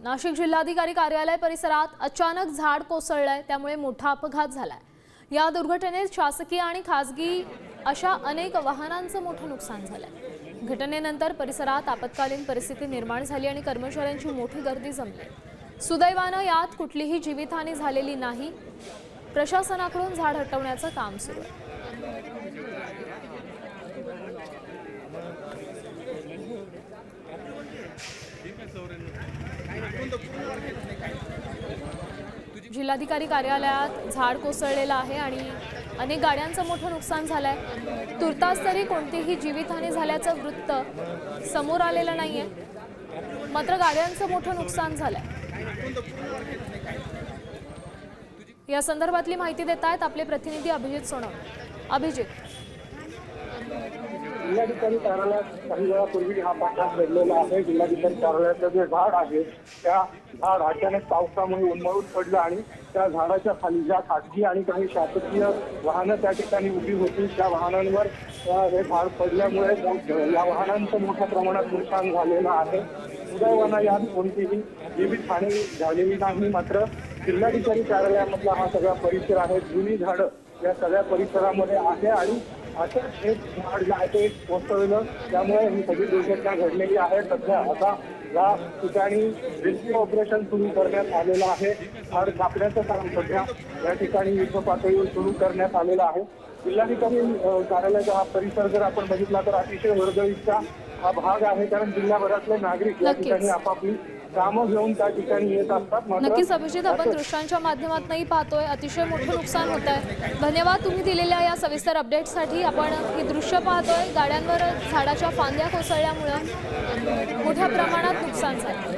नाशिक जिल्हाधिकारी कार्यालय परिसरात अचानक झाड कोसळलंय, त्यामुळे मोठा अपघात झालाय। या दुर्घटनेत शासकीय आणि खासगी अशा अनेक वाहनांचं मोठं नुकसान झालंय। घटनेनंतर परिसरात आपत्कालीन परिस्थिती निर्माण झाली आणि कर्मचाऱ्यांची मोठी गर्दी जमली। सुदैवानं यात कुठलीही जीवितहानी झालेली नाही। प्रशासनाकडून झाड हटवण्याचं काम सुरू आहे। जिल्हाधिकारी कार्यालयात झाड कोसळलेलं आहे आणि अनेक गाड्यांचं मोठं नुकसान झालंय। तुर्तास तरी कोणतीही जीवितहानी झाल्याचं वृत्त समोर आलेलं नाहीये, मात्र गाड्यांचं मोठं नुकसान झालंय। या संदर्भातली माहिती देत आहेत आपले प्रतिनिधी अभिजित सोनवणे। अभिजित, जिल्हाधिकारी कार्यालयात काही वेळापूर्वी हा प्रकार घडलेला आहे। जिल्हाधिकारी कार्यालयाचं जे झाड आहे त्या झाड अचानक पावसामुळे उन्मळून पडलं आणि त्या झाडाच्या खाली ज्या खासगी आणि काही शासकीय वाहनं त्या ठिकाणी उभी होती, त्या वाहनांवर हे झाड पडल्यामुळे या वाहनांचं मोठ्या प्रमाणात नुकसान झालेलं आहे। सुदैवानं यात कोणतीही जीवितहानी झालेली नाही, मात्र जिल्हाधिकारी कार्यालयामधला हा सगळा परिसर आहे, जुनी झाडं या सगळ्या परिसरामध्ये आहे आणि असंच एक झाड जे आहे ते कोसळलं, त्यामुळे ही सगळी दुर्घटना घडलेली आहे। सध्या आता या ठिकाणी रेस्क्यू ऑपरेशन सुरू करण्यात आलेलं आहे। झाड कापण्याचं काम सध्या या ठिकाणी युद्ध पातळीवर सुरू करण्यात आलेलं आहे। जिल्हाधिकारी कार्यालयाचा हा परिसर जर आपण बघितला तर अतिशय वर्दळीचा हा भाग आहे, कारण जिल्हाभरातले नागरिक या ठिकाणी आपापली कामं घेऊन त्या ठिकाणी येत असतात। नक्कीच अभिजित, आपण दृश्यांच्या माध्यमातूनही पाहतोय अतिशय मोठं नुकसान होत आहे। धन्यवाद तुम्ही दिलेल्या या सविस्तर अपडेटसाठी। आपण ही दृश्य पाहतोय, गाड्यांवर झाडाच्या फांद्या कोसळल्यामुळे मोठ्या प्रमाणात नुकसान झालं।